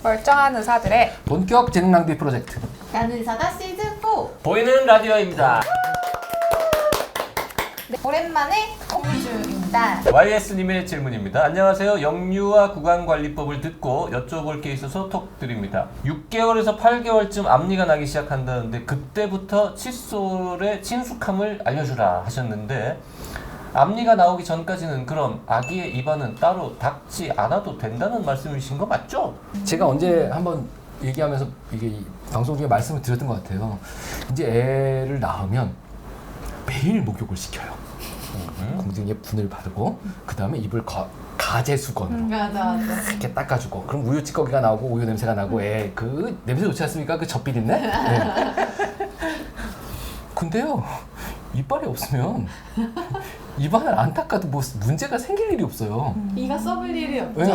멀쩡한 의사들의 본격 재능 낭비 프로젝트. 나는 의사다 시즌 4. 보이는 라디오입니다. 네, 오랜만에 공주입니다. YS님의 질문입니다. 안녕하세요. 영유아 구강관리법을 듣고 여쭤볼 게 있어서 톡 드립니다. 6개월에서 8개월쯤 앞니가 나기 시작한다는데 그때부터 칫솔의 친숙함을 알려주라 하셨는데 앞니가 나오기 전까지는 그럼 아기의 입안은 따로 닦지 않아도 된다는 말씀이신 거 맞죠? 제가 언제 한번 얘기하면서 이게 방송 중에 말씀을 드렸던 것 같아요. 이제 애를 낳으면 매일 목욕을 시켜요. 공중에 분을 바르고 그 다음에 입을 가제 수건으로 맞아. 이렇게 닦아주고 그럼 우유 찌꺼기가 나오고 우유 냄새가 나고 애 그 냄새 좋지 않습니까? 그 젖비린내? 네. 근데요 이빨이 없으면 입안을 안 닦아도 뭐 문제가 생길 일이 없어요. 이가 썩을 일이 없죠. 네.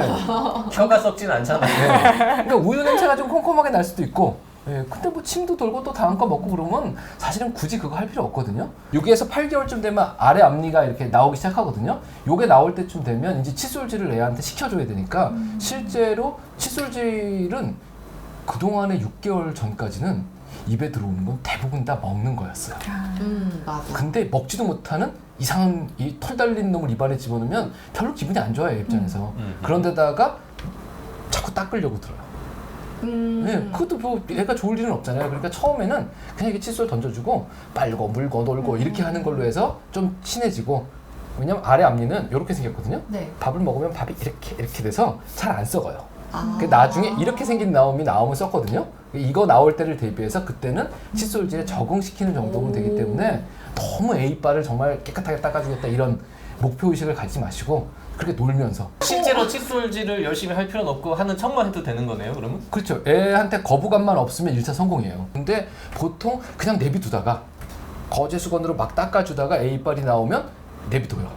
혀가 썩진 않잖아요. 네. 그러니까 우유 냄새가 좀 컴컴하게 날 수도 있고, 예, 근데 뭐 침도 돌고 또 다음 거 먹고 그러면 사실은 굳이 그거 할 필요 없거든요. 6에서 8개월쯤 되면 아래 앞니가 이렇게 나오기 시작하거든요. 요게 나올 때쯤 되면 이제 칫솔질을 애한테 시켜줘야 되니까 실제로 칫솔질은 그동안의 6개월 전까지는 입에 들어오는 건 대부분 다 먹는 거였어요. 맞아. 근데 먹지도 못하는 이상한 이 털 달린 놈을 입안에 집어넣으면 별로 기분이 안 좋아요, 애 입장에서. 그런데다가 자꾸 닦으려고 들어요. 네, 그것도 뭐 애가 좋을 일은 없잖아요. 그러니까 처음에는 그냥 이렇게 칫솔 던져주고 빨고 물고 놀고 이렇게 하는 걸로 해서 좀 친해지고. 왜냐면 아래 앞니는 이렇게 생겼거든요. 네. 밥을 먹으면 밥이 이렇게 돼서 잘 안 썩어요. 아. 그 나중에 이렇게 생긴 나옴이 나오면 썼거든요. 이거 나올 때를 대비해서 그때는 칫솔질에 적응시키는 정도면 되기 때문에 너무 애 이빨을 정말 깨끗하게 닦아주겠다 이런 목표의식을 가지지 마시고 그렇게 놀면서. 실제로 칫솔질을 열심히 할 필요는 없고 하는 척만 해도 되는 거네요, 그러면? 그렇죠. 애한테 거부감만 없으면 1차 성공이에요. 근데 보통 그냥 내비두다가 거제 수건으로 막 닦아주다가 애 이빨이 나오면 내비둬요.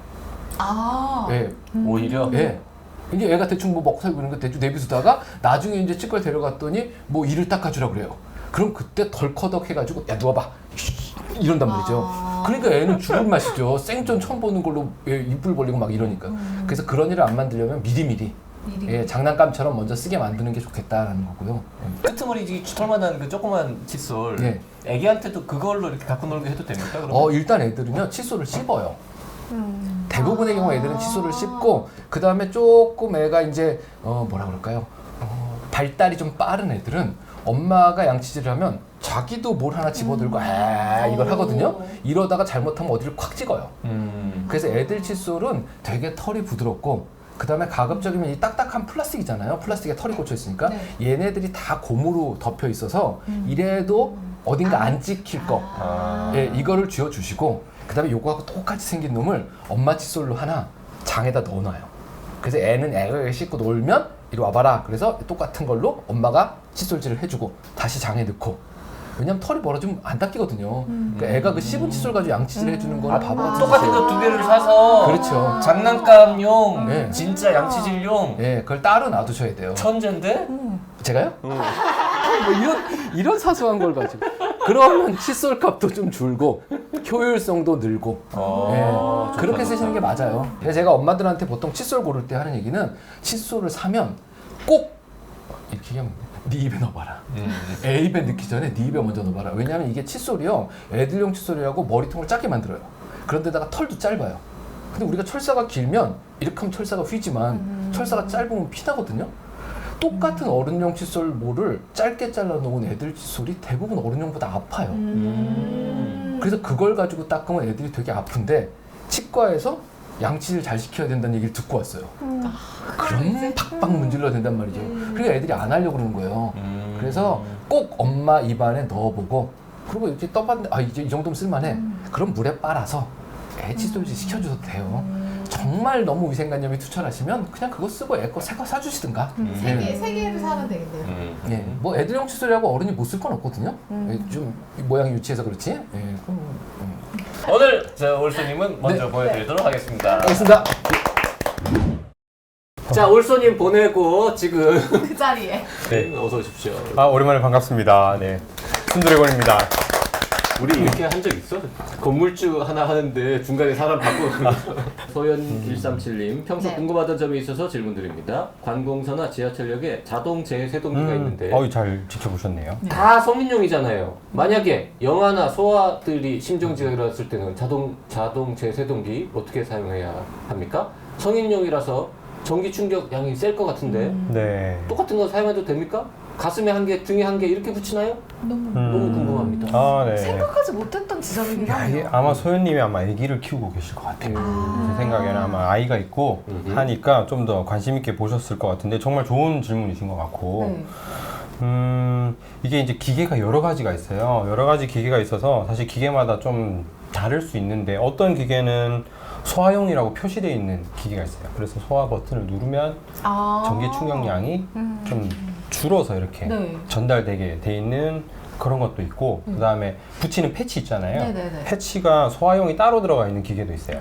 아. 예. 오히려? 예. 이제 애가 대충 뭐 먹고 살고 이런 거 대충 내비두다가 나중에 이제 치과에 데려갔더니 뭐 이를 닦아주라 그래요. 그럼 그때 덜커덕 해가지고 야 누워봐 이런단 말이죠. 그러니까 애는 죽을 맛이죠. 생전 처음 보는 걸로 입을 벌리고 막 이러니까. 그래서 그런 일을 안 만들려면 미리미리 예, 장난감처럼 먼저 쓰게 만드는 게 좋겠다라는 거고요. 끄트머리 털만한 그 조그만 칫솔 예. 애기한테도 그걸로 이렇게 갖고 놀게 해도 됩니까? 그러면? 일단 애들은요 칫솔을 씹어요. 대부분의 경우 애들은 칫솔을 씹고 그 다음에 조금 애가 이제 뭐라 그럴까요? 발달이 좀 빠른 애들은 엄마가 양치질을 하면 자기도 뭘 하나 집어들고 이걸 하거든요. 이러다가 잘못하면 어디를 콱 찍어요. 그래서 애들 칫솔은 되게 털이 부드럽고 그 다음에 가급적이면 이 딱딱한 플라스틱이잖아요. 플라스틱에 털이 꽂혀 있으니까 얘네들이 다 고무로 덮여 있어서 이래도 어딘가 안 찍힐 거 예, 이거를 쥐어주시고 그 다음에 요거하고 똑같이 생긴 놈을 엄마 칫솔로 하나 장에다 넣어놔요. 그래서 애는 애를 씻고 놀면 이리 와봐라. 그래서 똑같은 걸로 엄마가 칫솔질을 해주고 다시 장에 넣고. 왜냐면 털이 멀어지면 안 닦이거든요. 그러니까 애가 그 씹은 칫솔 가지고 양치질 해주는 거는 바보같은 똑같은 거 두 개를 사서 그렇죠. 장난감용, 네. 진짜 양치질용 예, 그걸 따로 놔두셔야 돼요. 천재인데? 제가요? 뭐 이런 사소한 걸 가지고 그러면 칫솔 값도 좀 줄고 효율성도 늘고 예, 그렇게 쓰시는 게 맞아요. 그래서 제가 엄마들한테 보통 칫솔 고를 때 하는 얘기는 칫솔을 사면 꼭 이렇게 하면 네 입에 넣어봐라. 애 입에 넣기 전에 네 입에 먼저 넣어봐라. 왜냐하면 이게 칫솔이요 애들용 칫솔이라고 머리통을 작게 만들어요. 그런데다가 털도 짧아요. 근데 우리가 철사가 길면 이렇게 하면 철사가 휘지만 철사가 짧으면 피나거든요. 똑같은 어른용 칫솔모를 짧게 잘라 놓은 애들 칫솔이 대부분 어른용보다 아파요. 그래서 그걸 가지고 닦으면 애들이 되게 아픈데 치과에서 양치질 잘 시켜야 된다는 얘기를 듣고 왔어요. 그럼 팍팍 문질러야 된단 말이죠. 그러니까 애들이 안 하려고 그러는 거예요. 그래서 꼭 엄마 입안에 넣어보고 그리고 이렇게 떠봤는데 이제 이 정도면 쓸만해. 그럼 물에 빨아서 애 칫솔질 시켜줘도 돼요. 정말 너무 위생관념이 투철하시면 그냥 그거 쓰고 애 거 새 거 사주시든가. 세 개를 사면 되겠네요. 예, 뭐 애들용 칫솔이라고 어른이 못 쓸 건 없거든요. 예, 좀 모양이 유치해서 그렇지. 예, 그럼 오늘 올소님은 먼저 보여드리도록 하겠습니다. 알겠습니다. 자, 올소님 보내고 지금 그 자리에. 네, 어서 오십시오. 오랜만에 반갑습니다. 네, 순드래곤입니다. 우리 이렇게 한 적 있어? 건물주 하나 하는데 중간에 사람 바꾸면서. 소연137님, 평소 네. 궁금하던 점이 있어서 질문 드립니다. 관공서나 지하철역에 자동 제세동기가 있는데 잘 지켜보셨네요. 다 성인용이잖아요. 만약에 영아나 소아들이 심정지가 일어났을 때는 자동 제세동기 어떻게 사용해야 합니까? 성인용이라서 전기 충격 양이 셀 것 같은데 네. 똑같은 거 사용해도 됩니까? 가슴에 한 개, 등에 한 개 이렇게 붙이나요? 너무 너무 궁금합니다. 아, 네. 생각하지 못했던 지점이긴 야, 이게 하네요. 아마 소연님이 아마 아기를 키우고 계실 것 같아요. 제 생각에는 아마 아이가 있고 음흠. 하니까 좀 더 관심 있게 보셨을 것 같은데 정말 좋은 질문이신 것 같고 네. 이게 이제 기계가 여러 가지가 있어요. 여러 가지 기계가 있어서 사실 기계마다 좀 다를 수 있는데 어떤 기계는 소화용이라고 표시되어 있는 기계가 있어요. 그래서 소화 버튼을 누르면 전기 충격량이 좀 줄어서 이렇게 네. 전달되게 돼 있는 그런 것도 있고 그 다음에 붙이는 패치 있잖아요. 네네네. 패치가 소화용이 따로 들어가 있는 기계도 있어요.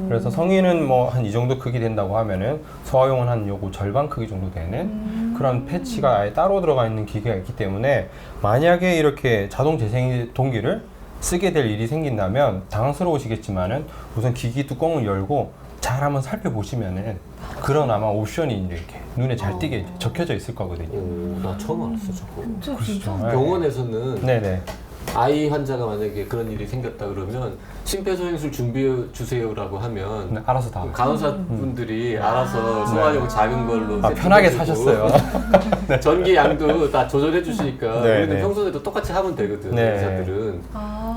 그래서 성인은 뭐 한 이 정도 크기 된다고 하면은 소화용은 한 요거 절반 크기 정도 되는 그런 패치가 아예 따로 들어가 있는 기계가 있기 때문에 만약에 이렇게 자동 재생 동기를 쓰게 될 일이 생긴다면 당황스러우시겠지만은 우선 기기 뚜껑을 열고 잘 한번 살펴보시면은 그런 아마 옵션이 이렇게 눈에 잘 띄게 적혀져 있을 거거든요. 오, 나 처음 알았어 저거. 저 그러시죠. 진짜 네. 병원에서는 네네. 아이 환자가 만약에 그런 일이 생겼다 그러면 심폐소생술 준비해 주세요라고 하면 네, 알아서 다. 간호사분들이 알아서 소화용 작은 걸로 편하게 세팅해주고 사셨어요. 전기 양도 다 조절해 주시니까 네, 우리는 네. 평소에도 똑같이 하면 되거든 네. 의사들은.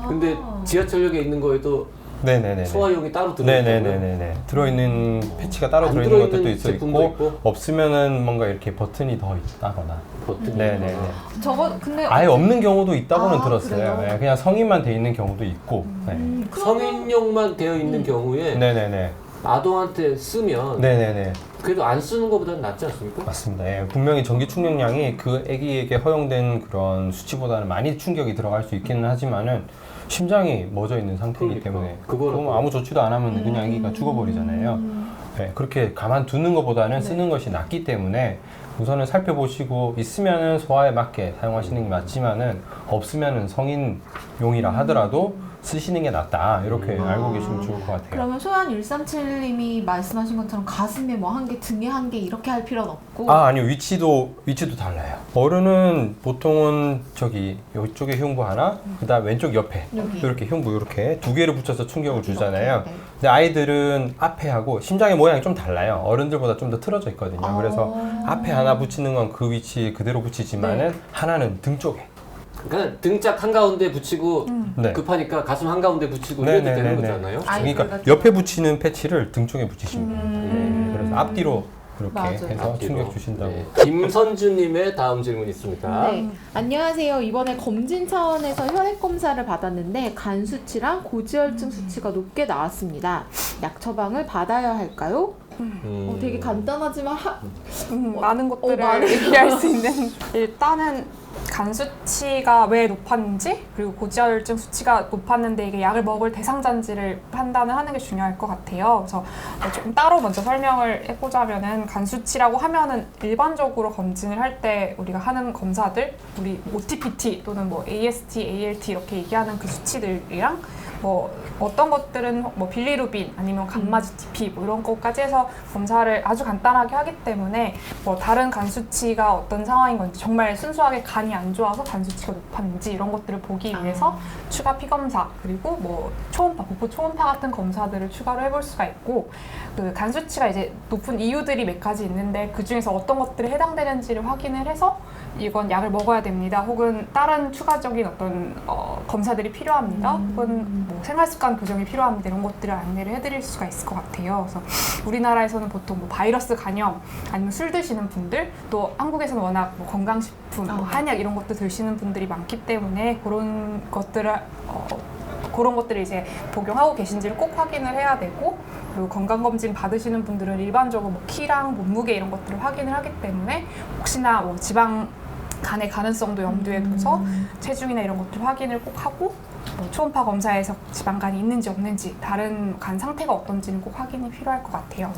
근데 지하철역에 있는 거에도 네네네. 소화용이 따로 들어있다고요? 네네네네. 들어있는 패치가 따로 안 들어있는 것도 들어있는 있어 제품도 있고, 있고? 없으면은 뭔가 이렇게 버튼이 더 있다거나. 버튼이. 네네네. 저거 근데 아예 없는 경우도 있다고는 아, 들었어요. 그래요? 네, 그냥 성인만 돼 있는 경우도 있고. 네. 성인용만 되어 있는 경우에 네네네. 아동한테 쓰면 네네네. 그래도 안 쓰는 것보다는 낫지 않습니까? 맞습니다. 예, 분명히 전기 충격량이 그 아기에게 허용된 그런 수치보다는 많이 충격이 들어갈 수 있기는 하지만은 심장이 멎어 있는 상태이기 그러니까. 때문에 그거라도. 그럼 아무 조치도 안 하면 그냥 아기가 죽어버리잖아요. 네, 그렇게 가만두는 것보다는 쓰는 것이 낫기 때문에 우선은 살펴보시고 있으면은 소화에 맞게 사용하시는 게 맞지만은 없으면은 성인용이라 하더라도 쓰시는 게 낫다 이렇게 알고 계시면 좋을 것 같아요. 그러면 소연 137님이 말씀하신 것처럼 가슴에 뭐 한 개, 등에 한 개 이렇게 할 필요는 없고 아니요, 위치도 달라요. 어른은 보통은 저기 이쪽에 흉부 하나, 그다음 왼쪽 옆에 여기. 이렇게 흉부 이렇게 두 개를 붙여서 충격을 주잖아요. 이렇게, 네. 근데 아이들은 앞에 하고 심장의 모양이 좀 달라요. 어른들보다 좀 더 틀어져 있거든요. 그래서 앞에 하나 붙이는 건 그 위치 그대로 붙이지만은 하나는 등 쪽에. 그러니까 등짝 한가운데 붙이고 네. 급하니까 가슴 한가운데 붙이고 이래도 되는 거잖아요. 아이들 그러니까 같은 옆에 붙이는 패치를 등 쪽에 붙이시면 돼요. 네, 그래서 앞뒤로 이렇게 맞아요. 해서 앞뒤로. 충격 주신다고. 네. 김선주님의 다음 질문 있습니다. 네. 안녕하세요. 이번에 검진 차원에서 혈액 검사를 받았는데 간 수치랑 고지혈증 수치가 높게 나왔습니다. 약 처방을 받아야 할까요? 되게 간단하지만 많은 것들을 많은 얘기할 수 있는 일단은 간 수치가 왜 높았는지 그리고 고지혈증 수치가 높았는데 이게 약을 먹을 대상자인지를 판단을 하는 게 중요할 것 같아요. 그래서 조금 따로 먼저 설명을 해보자면은 간 수치라고 하면은 일반적으로 검진을 할 때 우리가 하는 검사들 우리 OTPT 또는 뭐 AST, ALT 이렇게 얘기하는 그 수치들이랑 뭐 어떤 것들은 뭐 빌리루빈 아니면 감마 GTP 뭐 이런 것까지 해서 검사를 아주 간단하게 하기 때문에 뭐 다른 간 수치가 어떤 상황인 건지 정말 순수하게 간이 안 좋아서 간 수치가 높았는지 이런 것들을 보기 위해서 추가 피검사 그리고 뭐 초음파, 복부 초음파 같은 검사들을 추가로 해볼 수가 있고 그 간 수치가 이제 높은 이유들이 몇 가지 있는데 그 중에서 어떤 것들이 해당되는지를 확인을 해서 이건 약을 먹어야 됩니다. 혹은 다른 추가적인 어떤 검사들이 필요합니다. 혹은 뭐 생활습관 교정이 필요합니다. 이런 것들을 안내를 해드릴 수가 있을 것 같아요. 그래서 우리나라에서는 보통 뭐 바이러스 감염 아니면 술 드시는 분들 또 한국에서는 워낙 뭐 건강식품, 뭐 한약 이런 것도 드시는 분들이 많기 때문에 그런 것들을 이제 복용하고 계신지를 꼭 확인을 해야 되고 그리고 건강검진 받으시는 분들은 일반적으로 뭐 키랑 몸무게 이런 것들을 확인을 하기 때문에 혹시나 뭐 지방 간의 가능성도 염두에 둬서 체중이나 이런 것들 확인을 꼭 하고 뭐 초음파 검사에서 지방간이 있는지 없는지 다른 간 상태가 어떤지는 꼭 확인이 필요할 것 같아요.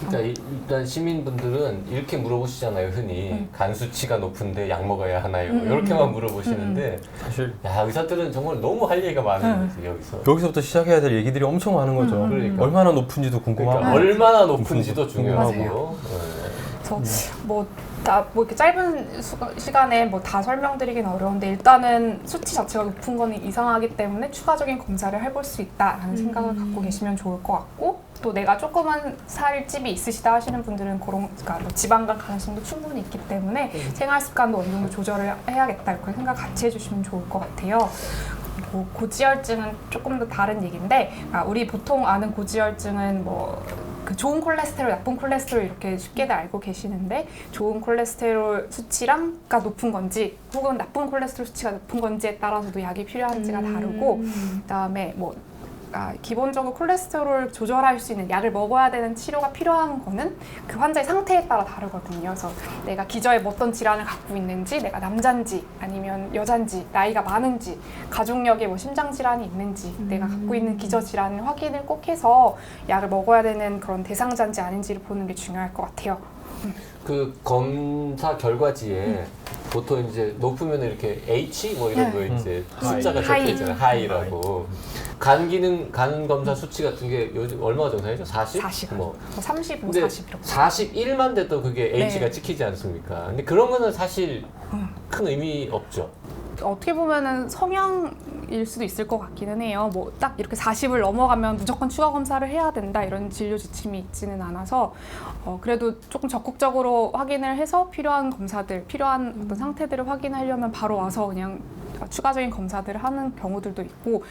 그러니까 일단 시민분들은 이렇게 물어보시잖아요, 흔히. 간 수치가 높은데 약 먹어야 하나요? 이렇게만 물어보시는데 사실 야, 의사들은 정말 너무 할 얘기가 많은 거지, 여기서. 여기서부터 시작해야 될 얘기들이 엄청 많은 거죠. 그러니까. 얼마나 높은지도 궁금하고. 그러니까 얼마나 높은지도 중요하고. 맞아요. 그래서 뭐 이렇게 짧은 시간에 뭐 다 설명드리긴 어려운데 일단은 수치 자체가 높은 거는 이상하기 때문에 추가적인 검사를 해볼 수 있다라는 생각을 갖고 계시면 좋을 것 같고 또 내가 조그만 살집이 있으시다 하시는 분들은 그러니까 뭐 지방간 가능성도 충분히 있기 때문에 생활 습관도 어느 정도 조절을 해야겠다 이렇게 생각 같이 해주시면 좋을 것 같아요. 그리고 고지혈증은 조금 더 다른 얘기인데 우리 보통 아는 고지혈증은 뭐 그 좋은 콜레스테롤, 나쁜 콜레스테롤 이렇게 쉽게들 알고 계시는데 좋은 콜레스테롤 수치가 높은 건지 혹은 나쁜 콜레스테롤 수치가 높은 건지에 따라서도 약이 필요한지가 다르고 그다음에 뭐 기본적으로 콜레스테롤을 조절할 수 있는 약을 먹어야 되는 치료가 필요한 거는 그 환자의 상태에 따라 다르거든요. 그래서 내가 기저에 뭐 어떤 질환을 갖고 있는지, 내가 남잔지 아니면 여잔지, 나이가 많은지, 가족력에 뭐 심장 질환이 있는지, 내가 갖고 있는 기저 질환 확인을 꼭 해서 약을 먹어야 되는 그런 대상자인지 아닌지를 보는 게 중요할 것 같아요. 그 검사 결과지에 보통 이제 높으면 이렇게 H 뭐 이런 거 이제 숫자가 적혀 있잖아요. 하이라고. 간 검사 수치 같은 게 요즘 얼마가 정도 되죠? 40? 40. 뭐 35, 근데 40 이렇게. 41만 돼도 그게 H가 찍히지 않습니까? 근데 그런 거는 사실 큰 의미 없죠. 어떻게 보면은 성향일 수도 있을 것 같기는 해요. 뭐 딱 이렇게 40을 넘어가면 무조건 추가 검사를 해야 된다 이런 진료 지침이 있지는 않아서 그래도 조금 적극적으로 확인을 해서 필요한 검사들, 필요한 어떤 상태들을 확인하려면 바로 와서 그냥 추가적인 검사들을 하는 경우들도 있고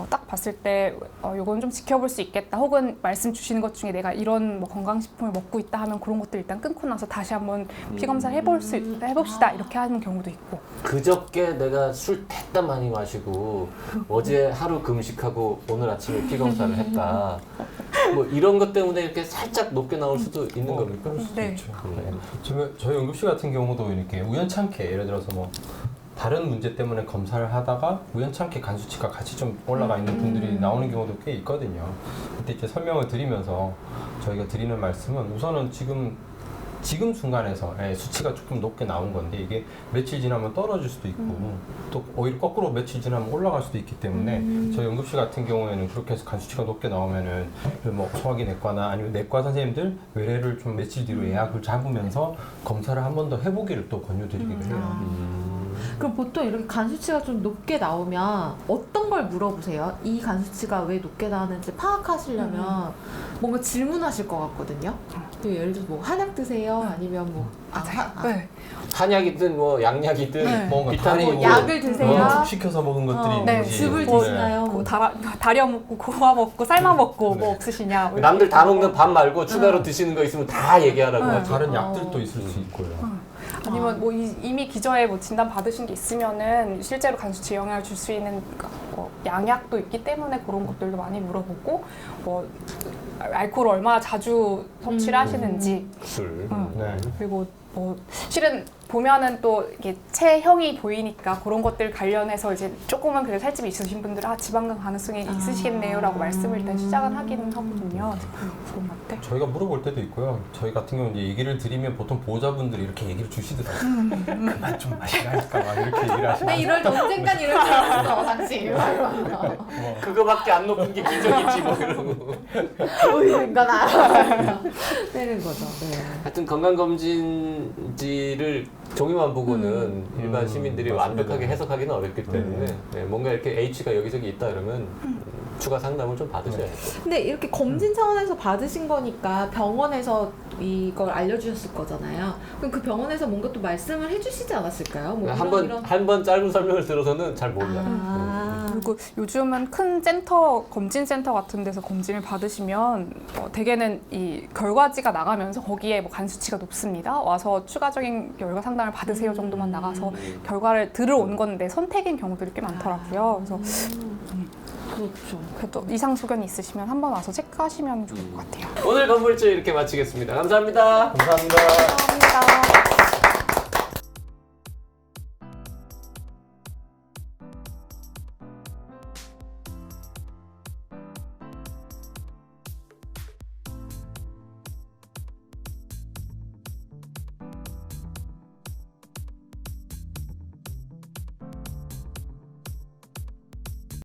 딱 봤을 때 이건 좀 지켜볼 수 있겠다 혹은 말씀 주시는 것 중에 내가 이런 뭐 건강식품을 먹고 있다 하면 그런 것들 일단 끊고 나서 다시 한번 피검사를 해봅시다 이렇게 하는 경우도 있고 그저께 내가 술 대따 많이 마시고 어제 하루 금식하고 오늘 아침에 피검사를 했다. 뭐 이런 것 때문에 이렇게 살짝 높게 나올 수도 있는 겁니까? 네. 저희 응급실 같은 경우도 이렇게 우연찮게 예를 들어서 뭐 다른 문제 때문에 검사를 하다가 우연찮게 간 수치가 같이 좀 올라가 있는 분들이 나오는 경우도 꽤 있거든요. 그때 이제 설명을 드리면서 저희가 드리는 말씀은 우선은 지금 순간에서 수치가 조금 높게 나온 건데 이게 며칠 지나면 떨어질 수도 있고 또 오히려 거꾸로 며칠 지나면 올라갈 수도 있기 때문에 저희 응급실 같은 경우에는 그렇게 해서 간 수치가 높게 나오면은 뭐 소화기 내과나 아니면 내과 선생님들 외래를 좀 며칠 뒤로 예약을 잡으면서 검사를 한 번 더 해보기를 또 권유드리기도 해요. 그럼 보통 이렇게 간 수치가 좀 높게 나오면 어떤 걸 물어보세요? 이 간 수치가 왜 높게 나오는지 파악하시려면 뭔가 질문하실 것 같거든요. 예를 들어서 뭐 한약 드세요? 아니면 뭐 네. 한약이든 뭐 양약이든 네. 뭔가 비타민 다리 약을 드세요? 시켜서 먹은 것들이 네, 있는지 즙을 네. 드시나요? 뭐 다려 먹고 고아 먹고 삶아 먹고 뭐 없으시냐 뭐 남들 다 먹는 밥 말고 추가로 드시는 거 있으면 다 얘기하라고 하죠. 다른 약들도 있을 수 있고요. 아니면 뭐 이미 기저에 뭐 진단 받으신 게 있으면은 실제로 간 수치에 영향을 줄 수 있는 뭐 양약도 있기 때문에 그런 것들도 많이 물어보고 뭐 알코올 얼마나 자주 섭취를 하시는지 술. 네. 그리고 뭐 실은 보면은 또 이게 체형이 보이니까 그런 것들 관련해서 이제 조금은 그래도 살집이 있으신 분들은 지방간 가능성이 있으시겠네요라고 말씀을 일단 시작은 하기는 하거든요. 그런 것 같아. 저희가 물어볼 때도 있고요. 저희 같은 경우는 이제 얘기를 드리면 보통 보호자분들이 이렇게 얘기를 주시더라고요. 그만 좀 마시라니까 막 이렇게 얘기를 하시면 근데 언젠간 이럴 줄 알았어, 당신. 그거밖에 안 높은 게 기적이지 뭐 이러고. 보이는 건 알아. 되는 거죠. 네. 하여튼 건강검진지를 종이만 보고는 일반 시민들이 맞습니다. 완벽하게 해석하기는 어렵기 때문에 네, 뭔가 이렇게 H가 여기저기 있다 그러면 추가 상담을 좀 받으셔야죠. 근데 이렇게 검진 차원에서 받으신 거니까 병원에서 이걸 알려주셨을 거잖아요. 그럼 그 병원에서 뭔가 또 말씀을 해주시지 않았을까요? 뭐 한 번 짧은 설명을 들어서는 잘 몰라요. 그리고 요즘은 큰 검진 센터 같은 데서 검진을 받으시면 대개는 이 결과지가 나가면서 거기에 뭐 간 수치가 높습니다. 와서 추가적인 결과 상담을 받으세요 정도만 나가서 결과를 들어온 건데 선택인 경우들이 꽤 많더라고요. 그래서 그렇죠. 그래도 이상 소견이 있으시면 한번 와서 체크하시면 좋을 것 같아요. 오늘 건물주 이렇게 마치겠습니다. 감사합니다. 감사합니다. 감사합니다.